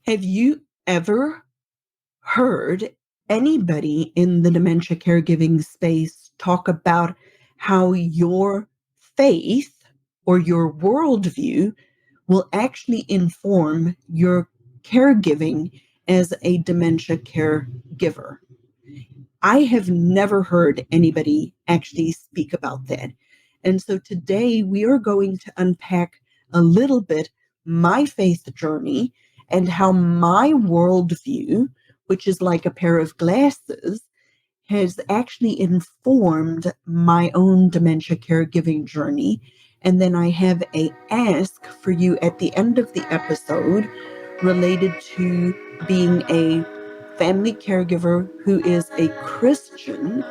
Have you ever heard anybody in the dementia caregiving space talk about how your faith or your worldview will actually inform your caregiving as a dementia caregiver? I have never heard anybody actually speak about that. And so today we are going to unpack a little bit my faith journey and how my worldview, which is like a pair of glasses, has actually informed my own dementia caregiving journey. And then I have a ask for you at the end of the episode related to being a family caregiver who is a Christian.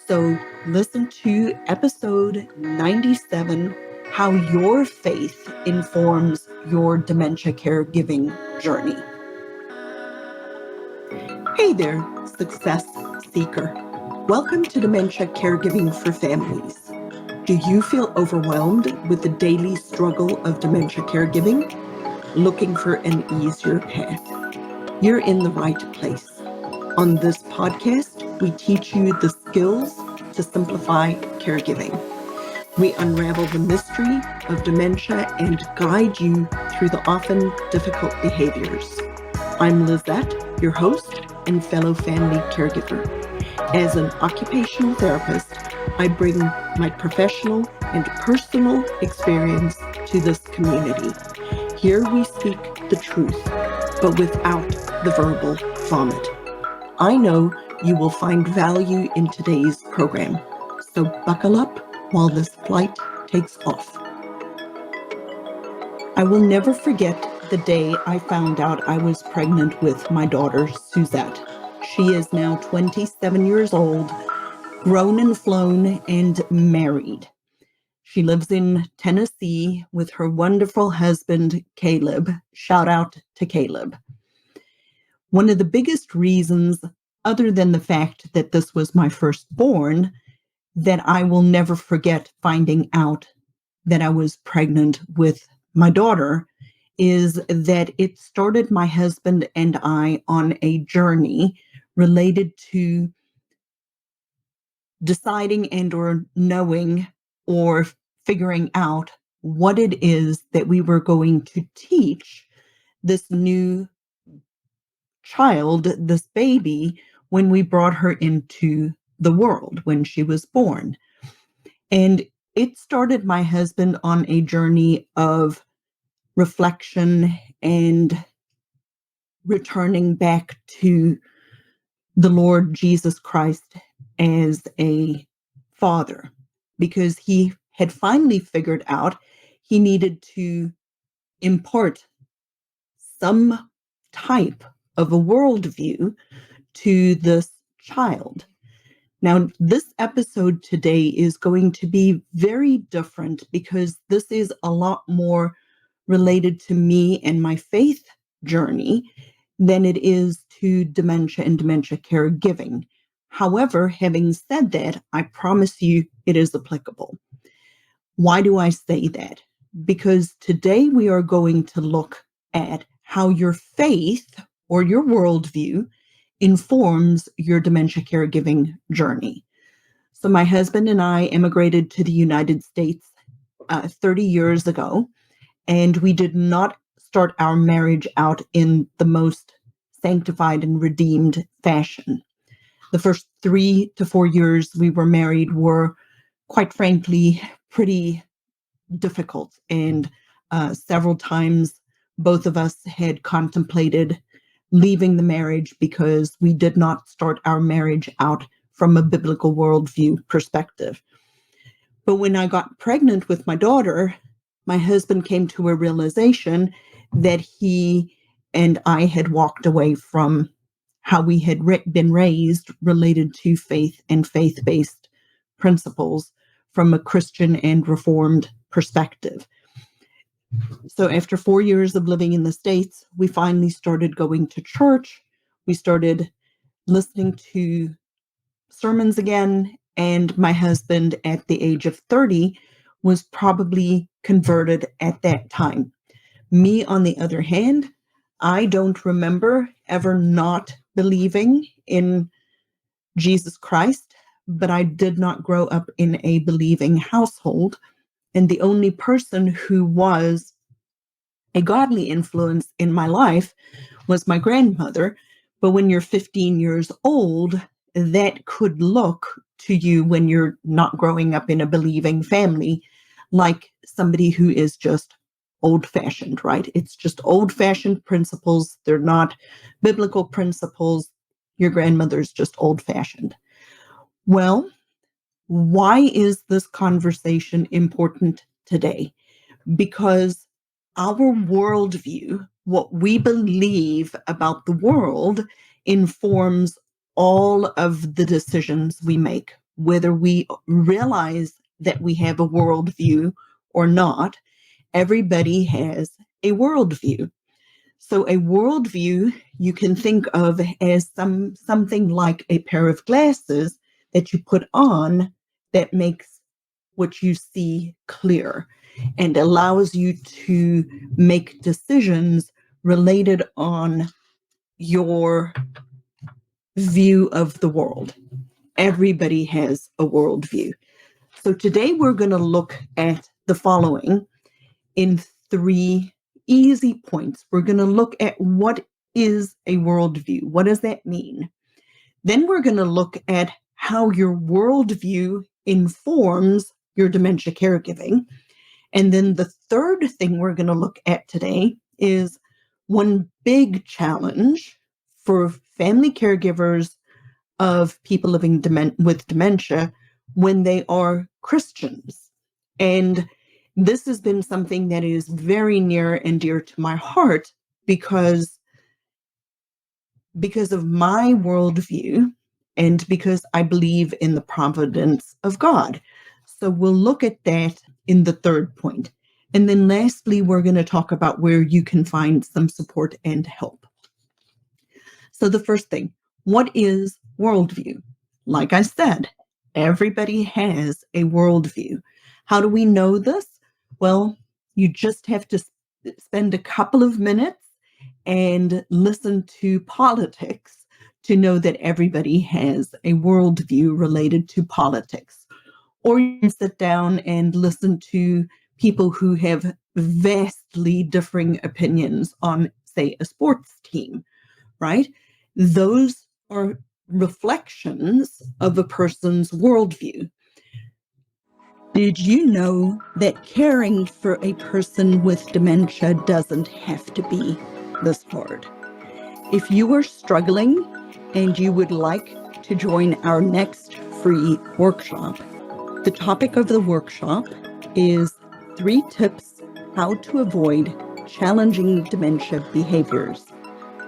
So listen to episode 97, How Your Faith Informs Your Dementia Caregiving Journey. Hey there, success seeker. Welcome to Dementia Caregiving for Families. Do you feel overwhelmed with the daily struggle of dementia caregiving? Looking for an easier path? You're in the right place. On this podcast, we teach you the skills to simplify caregiving. We unravel the mystery of dementia and guide you through the often difficult behaviors. I'm Lizette, your host and fellow family caregiver. As an occupational therapist, I bring my professional and personal experience to this community. Here we speak the truth, but without the verbal vomit. I know you will find value in today's program, so buckle up while this flight takes off. I will never forget the day I found out I was pregnant with my daughter, Suzette. She is now 27 years old, grown and flown, and married. She lives in Tennessee with her wonderful husband, Caleb. Shout out to Caleb. One of the biggest reasons, other than the fact that this was my firstborn, that I will never forget finding out that I was pregnant with my daughter is that it started my husband and I on a journey related to deciding and or knowing or figuring out what it is that we were going to teach this new child, this baby, when we brought her into the world, when she was born. And it started my husband on a journey of reflection and returning back to the Lord Jesus Christ as a father, because he had finally figured out he needed to impart some type of a worldview to this child. Now, this episode today is going to be very different because this is a lot more related to me and my faith journey than it is to dementia and dementia caregiving. However, having said that, I promise you it is applicable. Why do I say that? Because today we are going to look at how your faith or your worldview informs your dementia caregiving journey. So my husband and I immigrated to the United States 30 years ago, and we did not start our marriage out in the most sanctified and redeemed fashion. The first 3 to 4 years we were married were, quite frankly, pretty difficult. And several times both of us had contemplated leaving the marriage because we did not start our marriage out from a biblical worldview perspective. But when I got pregnant with my daughter, my husband came to a realization that he and I had walked away from how we had been raised related to faith and faith-based principles from a Christian and Reformed perspective. So after 4 years of living in the States, we finally started going to church. We started listening to sermons again. And my husband, at the age of 30, was probably converted at that time. Me, on the other hand, I don't remember ever not believing in Jesus Christ, but I did not grow up in a believing household. And the only person who was a godly influence in my life was my grandmother. But when you're 15 years old, that could look to you, when you're not growing up in a believing family, like somebody who is just old fashioned, right? It's just old fashioned principles. They're not biblical principles. Your grandmother's just old fashioned. Well, why is this conversation important today? Because our worldview, what we believe about the world, informs all of the decisions we make, whether we realize that we have a worldview or not. Everybody has a worldview. So a worldview you can think of as something like a pair of glasses that you put on that makes what you see clear and allows you to make decisions related on your view of the world. Everybody has a worldview. So today we're going to look at the following in 3 easy points. We're going to look at what is a worldview. What does that mean? Then we're going to look at how your worldview informs your dementia caregiving. And then the third thing we're going to look at today is one big challenge for family caregivers of people living with dementia when they are Christians. And this has been something that is very near and dear to my heart because of my worldview and because I believe in the providence of God. So we'll look at that in the third point. And then lastly, we're going to talk about where you can find some support and help. So the first thing, what is worldview? Like I said, everybody has a worldview. How do we know this? Well, you just have to spend a couple of minutes and listen to politics to know that everybody has a worldview related to politics. Or you can sit down and listen to people who have vastly differing opinions on, say, a sports team, right? Those are reflections of a person's worldview. Did you know that caring for a person with dementia doesn't have to be this hard? If you are struggling and you would like to join our next free workshop, the topic of the workshop is 3 tips how to avoid challenging dementia behaviors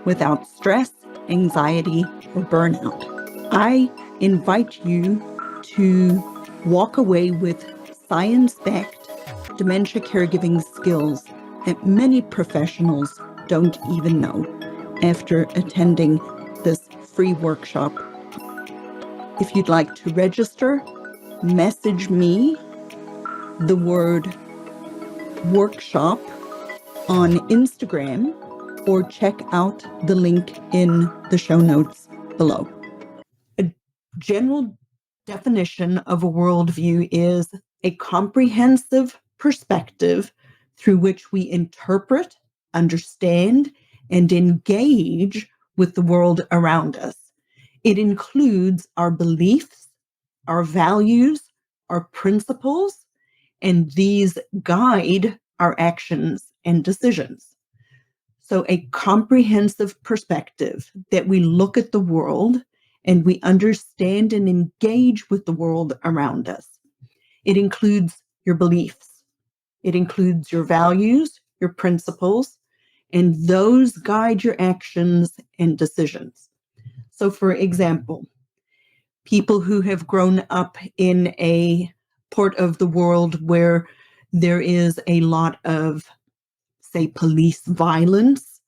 without stress, anxiety, or burnout. I invite you to walk away with science-backed dementia caregiving skills that many professionals don't even know after attending this free workshop. If you'd like to register, message me the word workshop on Instagram or check out the link in the show notes below. A general definition of a worldview is a comprehensive perspective through which we interpret, understand, and engage with the world around us. It includes our beliefs, our values, our principles, and these guide our actions and decisions. So a comprehensive perspective that we look at the world and we understand and engage with the world around us. It includes your beliefs. It includes your values, your principles, and those guide your actions and decisions. So for example, people who have grown up in a part of the world where there is a lot of, say, police violence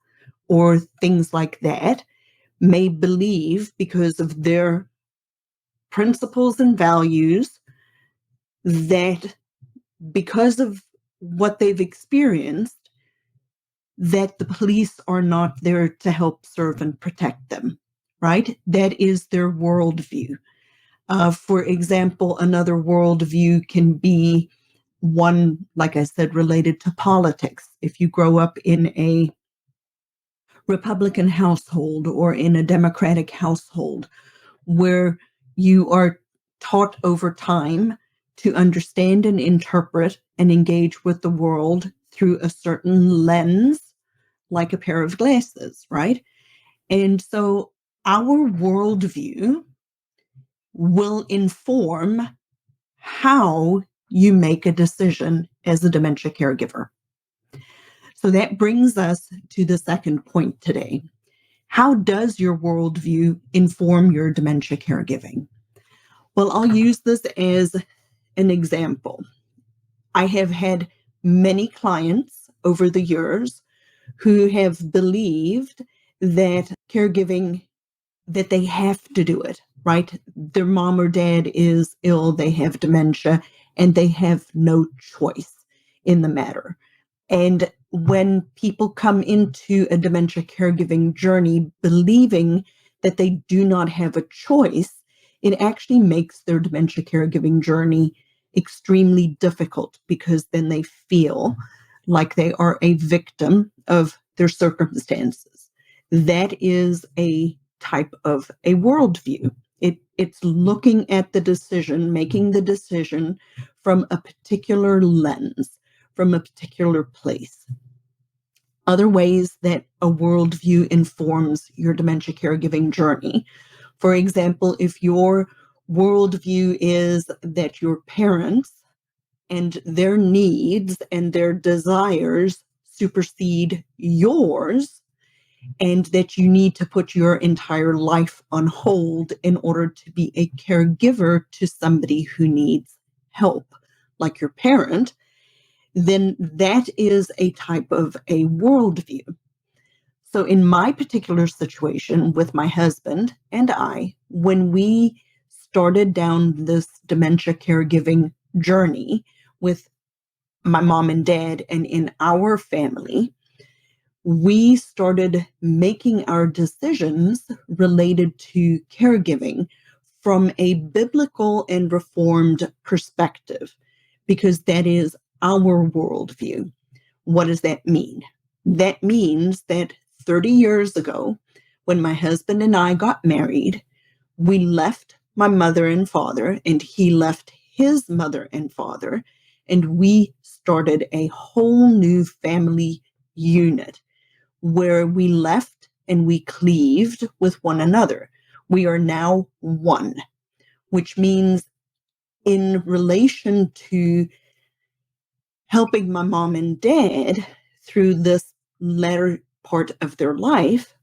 or things like that, may believe, because of their principles and values, that because of what they've experienced, that the police are not there to help serve and protect them, right? That is their worldview. For example, another worldview can be one, like I said, related to politics. If you grow up in a Republican household or in a Democratic household, where you are taught over time to understand and interpret and engage with the world through a certain lens, like a pair of glasses, right? And so our worldview will inform how you make a decision as a dementia caregiver. So that brings us to the second point today. How does your worldview inform your dementia caregiving? Well, I'll use this as an example. I have had many clients over the years who have believed that caregiving, that they have to do it, right? Their mom or dad is ill, they have dementia, and they have no choice in the matter. And when people come into a dementia caregiving journey believing that they do not have a choice, it actually makes their dementia caregiving journey extremely difficult, because then they feel like they are a victim of their circumstances. That is a type of a worldview. It's looking at the decision, making the decision from a particular lens, from a particular place. Other ways that a worldview informs your dementia caregiving journey. For example, if your worldview is that your parents and their needs and their desires supersede yours, and that you need to put your entire life on hold in order to be a caregiver to somebody who needs help, like your parent, then that is a type of a worldview. So in my particular situation with my husband and I, when we started down this dementia caregiving journey with my mom and dad and in our family, we started making our decisions related to caregiving from a biblical and reformed perspective, because that is our worldview. What does that mean? That means that 30 years ago, when my husband and I got married, we left my mother and father, and he left his mother and father, and we started a whole new family unit where we left and we cleaved with one another. We are now one, which means in relation to helping my mom and dad through this latter part of their life,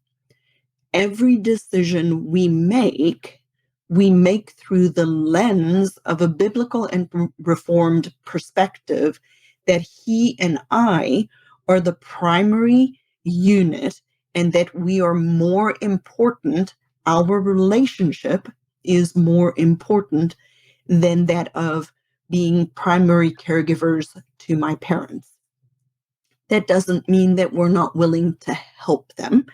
every decision we make through the lens of a biblical and reformed perspective, that he and I are the primary unit, and that we are more important, our relationship is more important than that of being primary caregivers to my parents. That doesn't mean that we're not willing to help them.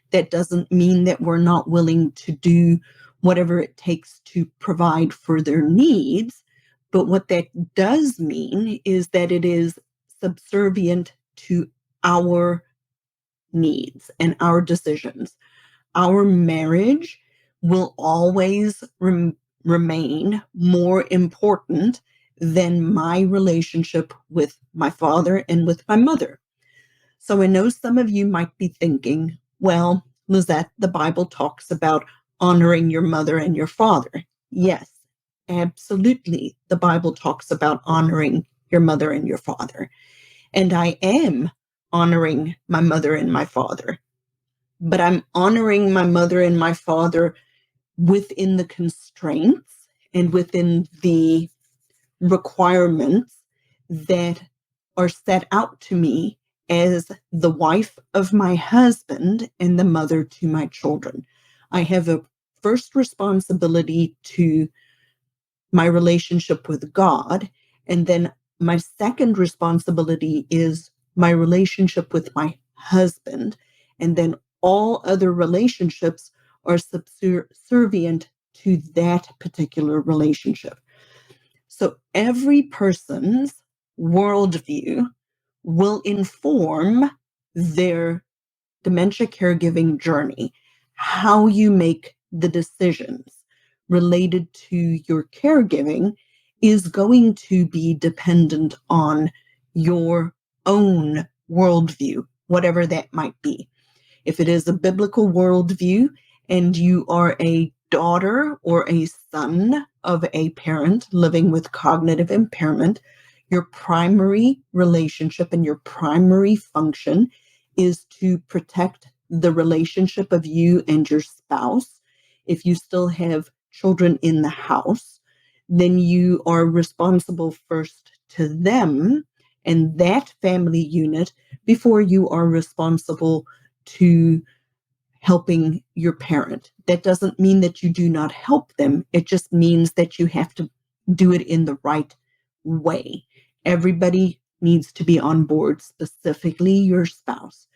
That doesn't mean that we're not willing to do whatever it takes to provide for their needs. But what that does mean is that it is subservient to our needs and our decisions. Our marriage will always remain more important than my relationship with my father and with my mother. So I know some of you might be thinking, well, Lizette, the Bible talks about honoring your mother and your father. Yes, absolutely. The Bible talks about honoring your mother and your father. And I am honoring my mother and my father. But I'm honoring my mother and my father within the constraints and within the requirements that are set out to me as the wife of my husband and the mother to my children. I have a first responsibility to my relationship with God, and then my second responsibility is my relationship with my husband, and then all other relationships are subservient to that particular relationship. So every person's worldview will inform their dementia caregiving journey. How you make the decisions related to your caregiving is going to be dependent on your own worldview, whatever that might be. If it is a biblical worldview and you are a daughter or a son of a parent living with cognitive impairment, your primary relationship and your primary function is to protect the relationship of you and your spouse. If you still have children in the house, then you are responsible first to them and that family unit before you are responsible to helping your parent. That doesn't mean that you do not help them. It just means that you have to do it in the right way. Everybody needs to be on board, specifically your spouse.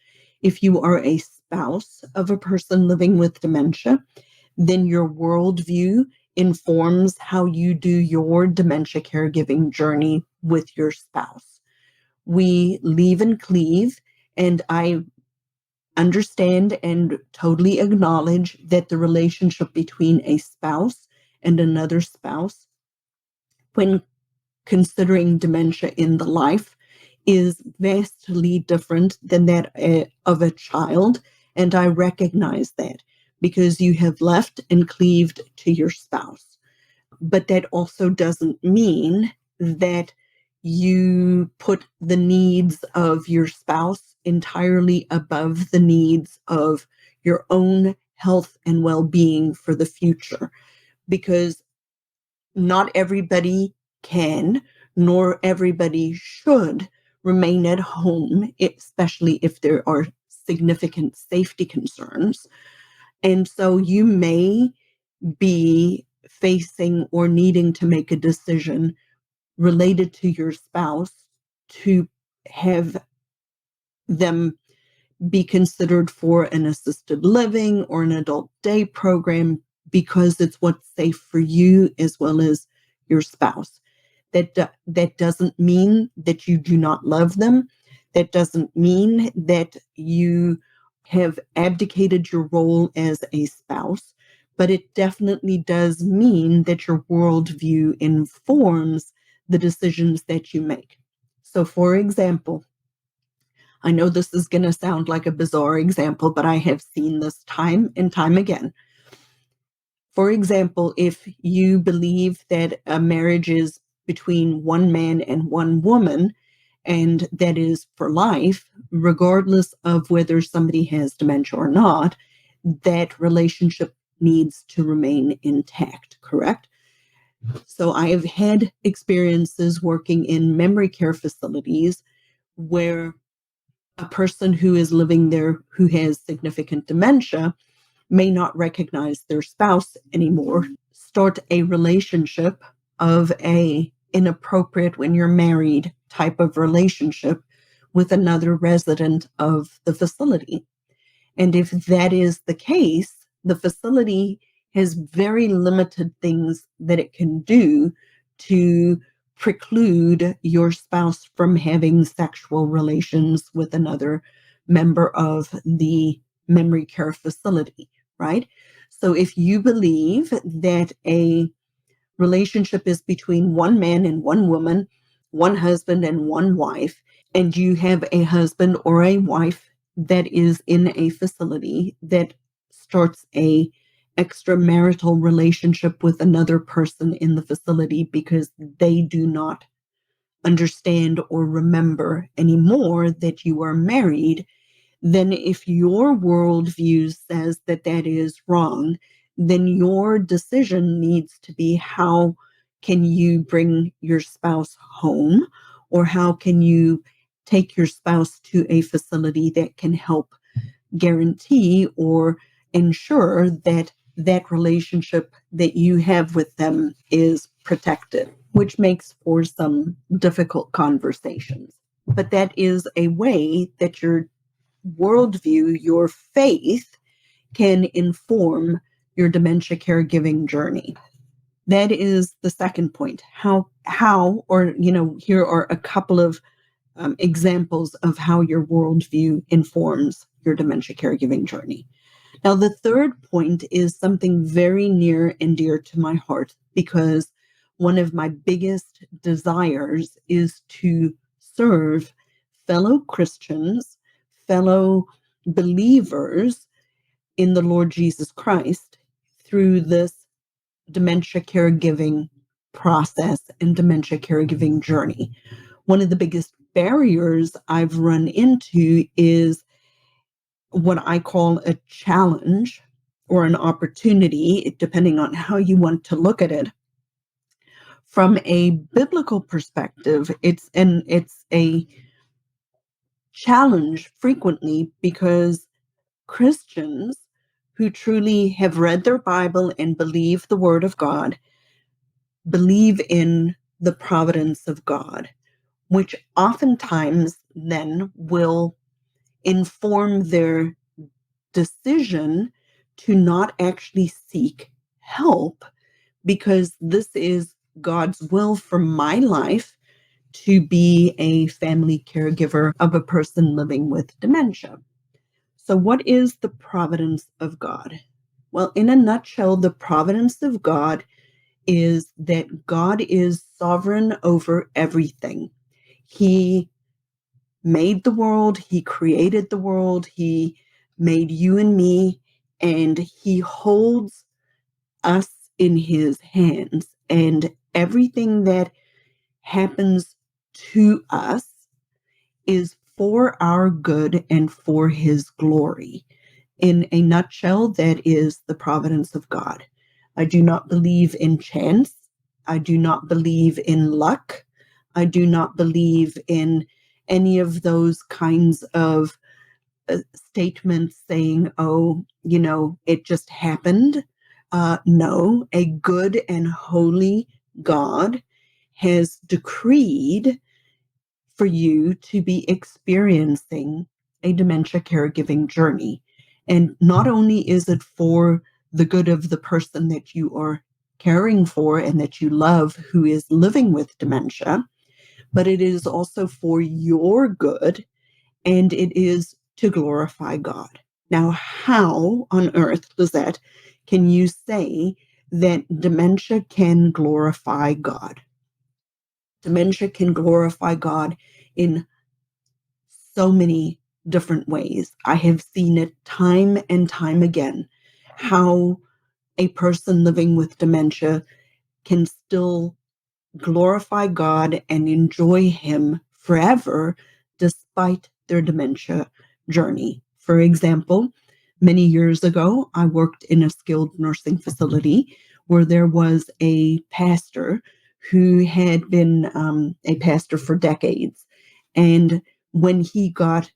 If you are a spouse of a person living with dementia, then your worldview informs how you do your dementia caregiving journey with your spouse. We leave and cleave, and I understand and totally acknowledge that the relationship between a spouse and another spouse, when considering dementia in the life, is vastly different than that of a child. And I recognize that because you have left and cleaved to your spouse. But that also doesn't mean that you put the needs of your spouse entirely above the needs of your own health and well-being for the future, because not everybody can, nor everybody should remain at home, especially if there are significant safety concerns. And so you may be facing or needing to make a decision related to your spouse to have them be considered for an assisted living or an adult day program because it's what's safe for you as well as your spouse. That doesn't mean that you do not love them. That doesn't mean that you have abdicated your role as a spouse, but it definitely does mean that your worldview informs the decisions that you make. So, for example, I know this is going to sound like a bizarre example, but I have seen this time and time again. For example, if you believe that a marriage is between one man and one woman, and that is for life, regardless of whether somebody has dementia or not, that relationship needs to remain intact, correct? So I have had experiences working in memory care facilities where a person who is living there who has significant dementia may not recognize their spouse anymore, start a relationship of a inappropriate when you're married type of relationship with another resident of the facility. And if that is the case, the facility has very limited things that it can do to preclude your spouse from having sexual relations with another member of the memory care facility, right? So if you believe that a relationship is between one man and one woman, one husband and one wife, and you have a husband or a wife that is in a facility that starts a extramarital relationship with another person in the facility because they do not understand or remember anymore that you are married, then if your worldview says that that is wrong, then your decision needs to be how can you bring your spouse home, or how can you take your spouse to a facility that can help guarantee or ensure that that relationship that you have with them is protected, which makes for some difficult conversations. But that is a way that your worldview, your faith, can inform your dementia caregiving journey. That is the second point. Here are a couple of examples of how your worldview informs your dementia caregiving journey. Now, the third point is something very near and dear to my heart, because one of my biggest desires is to serve fellow Christians, fellow believers in the Lord Jesus Christ through this dementia caregiving process and dementia caregiving journey. One of the biggest barriers I've run into is what I call a challenge or an opportunity, depending on how you want to look at it. From a biblical perspective, it's a challenge frequently because Christians who truly have read their Bible and believe the Word of God believe in the providence of God, which oftentimes then will inform their decision to not actually seek help, because this is God's will for my life to be a family caregiver of a person living with dementia. So, what is the providence of God? Well, in a nutshell, the providence of God is that God is sovereign over everything. He made the world, He created the world, He made you and me, and He holds us in His hands. And everything that happens to us is for our good and for His glory. In a nutshell, that is the providence of God. I do not believe in chance. I do not believe in luck. I do not believe in any of those kinds of statements saying, oh, it just happened. No, a good and holy God has decreed for you to be experiencing a dementia caregiving journey. And not only is it for the good of the person that you are caring for and that you love who is living with dementia, but it is also for your good, and it is to glorify God. Now, how on earth, Lizette, can you say that dementia can glorify God? Dementia can glorify God in so many different ways. I have seen it time and time again, how a person living with dementia can still glorify God and enjoy Him forever despite their dementia journey. For example, many years ago, I worked in a skilled nursing facility where there was a pastor who had been a pastor for decades. And when he got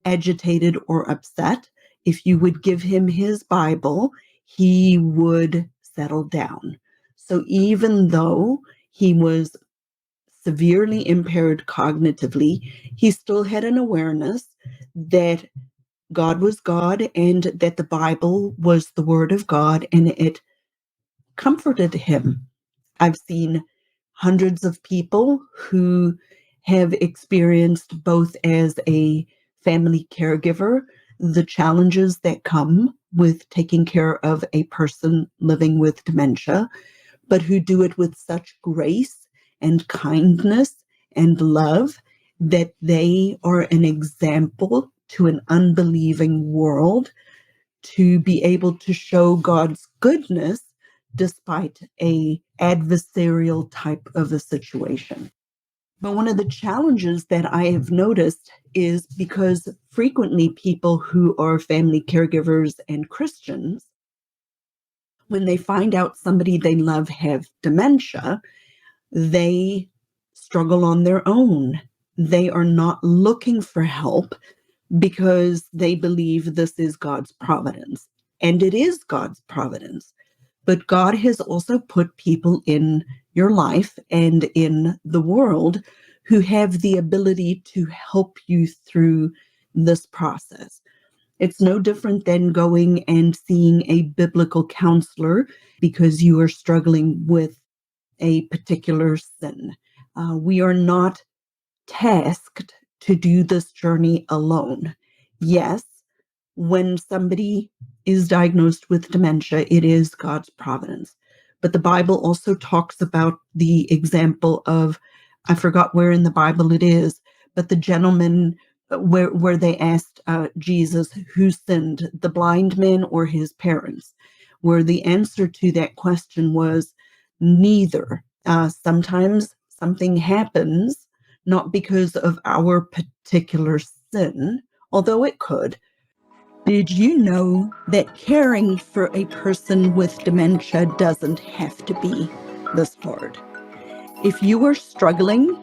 agitated or upset, if you would give him his Bible, he would settle down. So even though he was severely impaired cognitively, he still had an awareness that God was God and that the Bible was the Word of God, and it comforted him. I've seen hundreds of people who have experienced, both as a family caregiver, the challenges that come with taking care of a person living with dementia, but who do it with such grace and kindness and love that they are an example to an unbelieving world, to be able to show God's goodness despite a adversarial type of a situation. But one of the challenges that I have noticed is because frequently people who are family caregivers and Christians, when they find out somebody they love have dementia, they struggle on their own. They are not looking for help because they believe this is God's providence. And it is God's providence. But God has also put people in your life and in the world who have the ability to help you through this process. It's no different than going and seeing a biblical counselor because you are struggling with a particular sin. We are not tasked to do this journey alone. Yes, when somebody is diagnosed with dementia, it is God's providence. But the Bible also talks about the example of, I forgot where in the Bible it is, but the gentleman where they asked Jesus who sinned, the blind man or his parents, where the answer to that question was neither. Sometimes something happens not because of our particular sin, although it could. Did you know that caring for a person with dementia doesn't have to be this hard? If you are struggling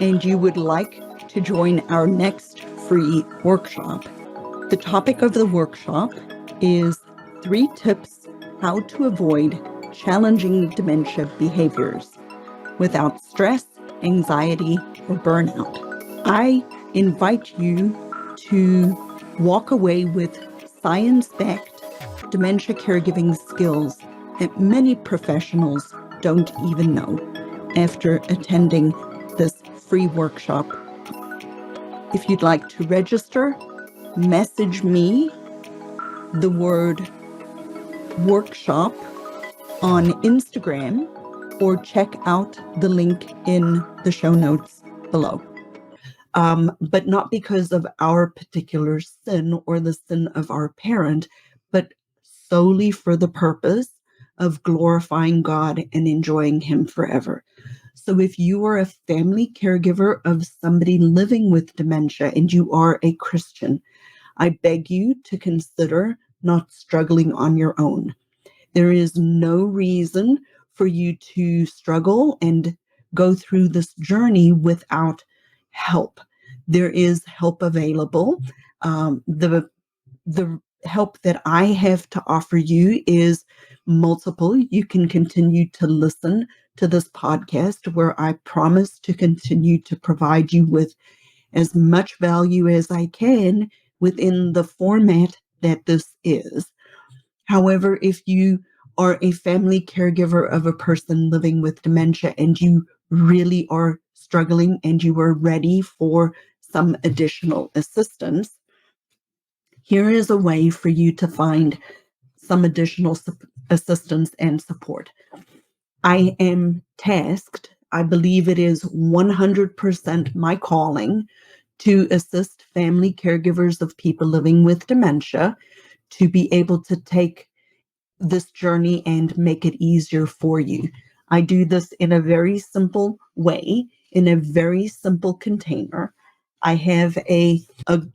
and you would like to join our next free workshop, the topic of the workshop is 3 tips how to avoid challenging dementia behaviors without stress, anxiety, or burnout. I invite you to walk away with science-backed dementia caregiving skills that many professionals don't even know after attending this free workshop. If you'd like to register, message me the word workshop on Instagram or check out the link in the show notes below. But not because of our particular sin or the sin of our parent, but solely for the purpose of glorifying God and enjoying Him forever. So if you are a family caregiver of somebody living with dementia and you are a Christian, I beg you to consider not struggling on your own. There is no reason for you to struggle and go through this journey without help. There is help available. The help that I have to offer you is multiple. You can continue to listen to this podcast where I promise to continue to provide you with as much value as I can within the format that this is. However, if you are a family caregiver of a person living with dementia and you really are struggling and you are ready for some additional assistance, here is a way for you to find some additional assistance and support. I am tasked, I believe it is 100% my calling, to assist family caregivers of people living with dementia to be able to take this journey and make it easier for you. I do this in a very simple way, in a very simple container. I have a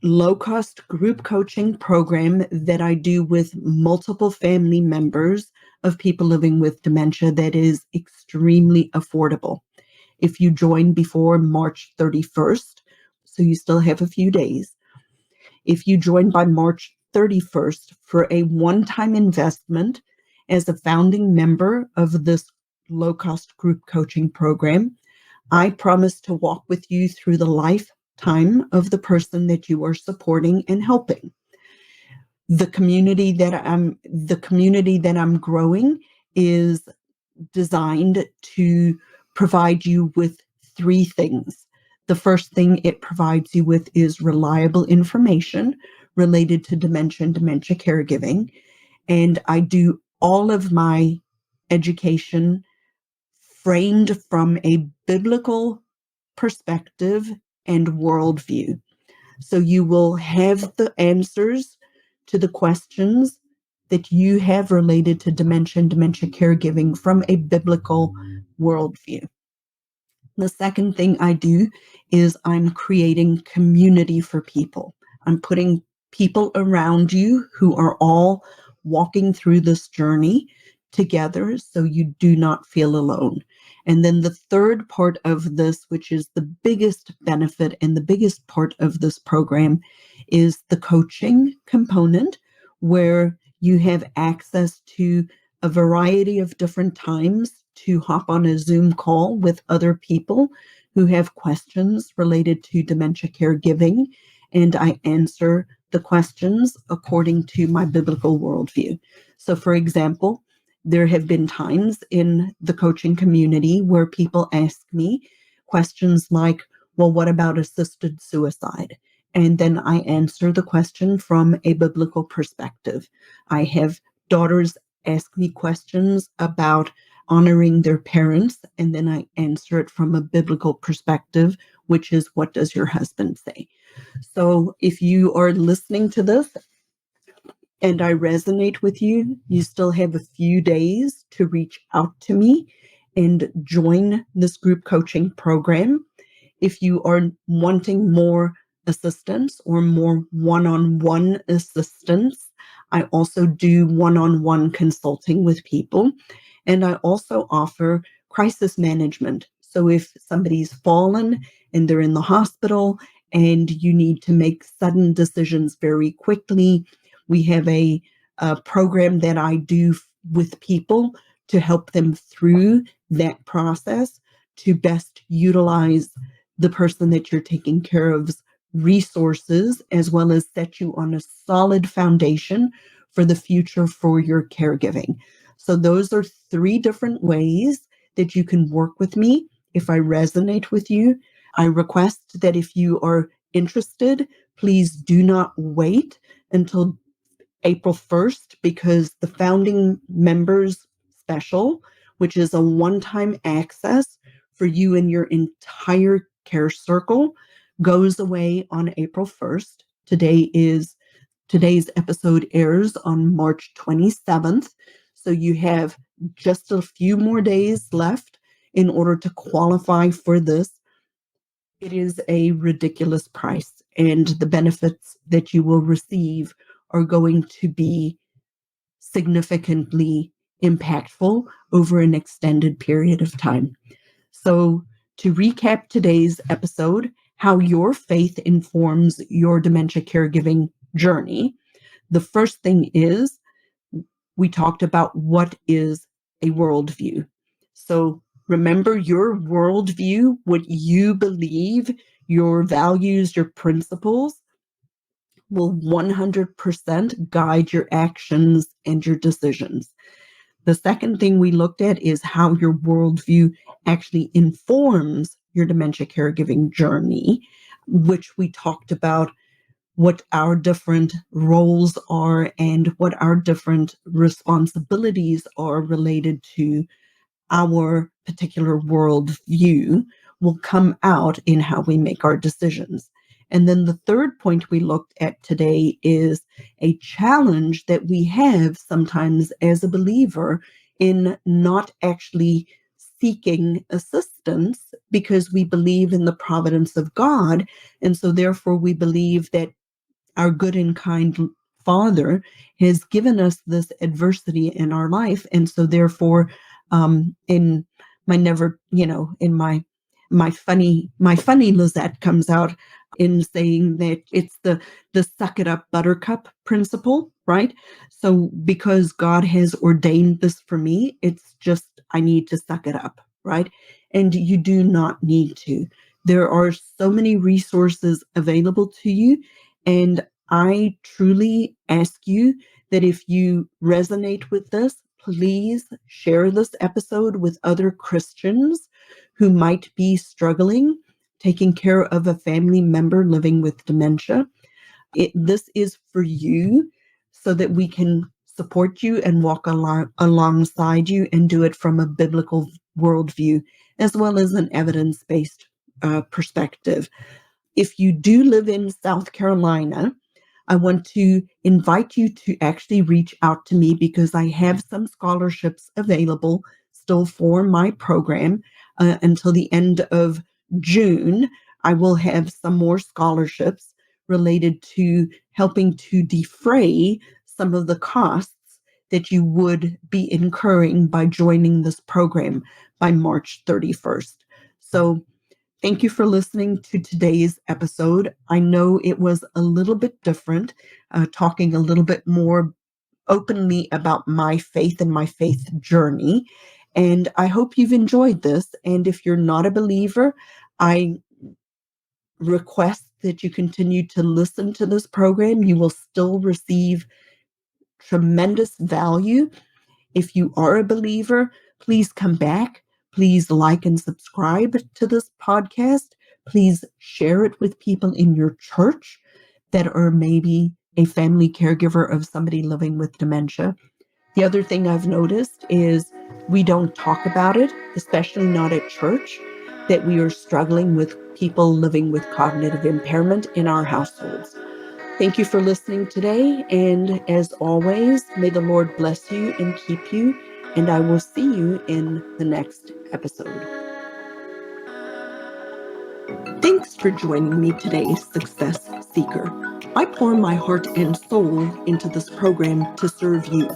low-cost group coaching program that I do with multiple family members of people living with dementia that is extremely affordable. If you join before March 31st, so you still have a few days, if you join by March 31st for a one-time investment as a founding member of this low-cost group coaching program, I promise to walk with you through the lifetime of the person that you are supporting and helping. The community that I'm growing is designed to provide you with 3 things. The first thing it provides you with is reliable information related to dementia and dementia caregiving. And I do all of my education framed from a biblical perspective and worldview. So you will have the answers to the questions that you have related to dementia and dementia caregiving from a biblical worldview. The second thing I do is I'm creating community for people. I'm putting people around you who are all walking through this journey together so you do not feel alone. And then the third part of this, which is the biggest benefit and the biggest part of this program, is the coaching component, where you have access to a variety of different times to hop on a Zoom call with other people who have questions related to dementia caregiving and I answer the questions according to my biblical worldview. So, for example, there have been times in the coaching community where people ask me questions like, well, what about assisted suicide? And then I answer the question from a biblical perspective. I have daughters ask me questions about honoring their parents, and then I answer it from a biblical perspective, which is, what does your husband say? So if you are listening to this and I resonate with you, you still have a few days to reach out to me and join this group coaching program. If you are wanting more assistance or more one-on-one assistance, I also do one-on-one consulting with people. And I also offer crisis management. So if somebody's fallen and they're in the hospital and you need to make sudden decisions very quickly, we have a program that I do with people to help them through that process to best utilize the person that you're taking care of's resources, as well as set you on a solid foundation for the future for your caregiving. So those are 3 different ways that you can work with me if I resonate with you. I request that if you are interested, please do not wait until April 1st, because the founding members special, which is a one-time access for you and your entire care circle, goes away on April 1st. Today's episode airs on March 27th. So you have just a few more days left in order to qualify for this. It is a ridiculous price, and the benefits that you will receive are going to be significantly impactful over an extended period of time. So, to recap today's episode, how your faith informs your dementia caregiving journey, the first thing is we talked about what is a worldview. So, remember your worldview, what you believe, your values, your principles will 100% guide your actions and your decisions. The second thing we looked at is how your worldview actually informs your dementia caregiving journey, which we talked about what our different roles are and what our different responsibilities are related to our particular worldview will come out in how we make our decisions. And then the third point we looked at today is a challenge that we have sometimes as a believer in not actually seeking assistance because we believe in the providence of God. And so therefore we believe that our good and kind Father has given us this adversity in our life. And so therefore, in my never, in my funny Lizette comes out in saying that it's the suck it up buttercup principle, right? So because God has ordained this for me, it's just I need to suck it up, right? And you do not need to. There are so many resources available to you, and I truly ask you that if you resonate with this, please share this episode with other Christians who might be struggling taking care of a family member living with dementia. This is for you so that we can support you and walk alongside you and do it from a biblical worldview as well as an evidence-based perspective. If you do live in South Carolina, I want to invite you to actually reach out to me because I have some scholarships available still for my program until the end of June. I will have some more scholarships related to helping to defray some of the costs that you would be incurring by joining this program by March 31st. So thank you for listening to today's episode. I know it was a little bit different, talking a little bit more openly about my faith and my faith journey. And I hope you've enjoyed this. And if you're not a believer, I request that you continue to listen to this program. You will still receive tremendous value. If you are a believer, please come back. Please like and subscribe to this podcast. Please share it with people in your church that are maybe a family caregiver of somebody living with dementia. The other thing I've noticed is we don't talk about it, especially not at church, that we are struggling with people living with cognitive impairment in our households. Thank you for listening today. And as always, may the Lord bless you and keep you. And I will see you in the next episode. Thanks for joining me today, Success Seeker. I pour my heart and soul into this program to serve you.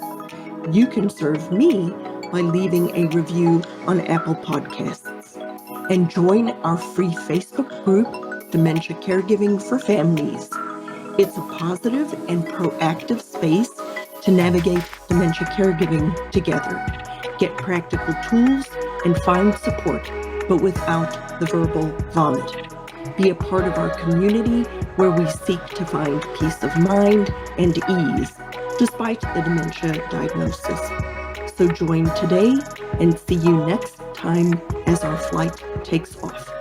You can serve me by leaving a review on Apple Podcasts and join our free Facebook group, Dementia Caregiving for Families. It's a positive and proactive space to navigate dementia caregiving together. Get practical tools and find support, but without the verbal vomit. Be a part of our community where we seek to find peace of mind and ease despite the dementia diagnosis. So join today and see you next time as our flight takes off.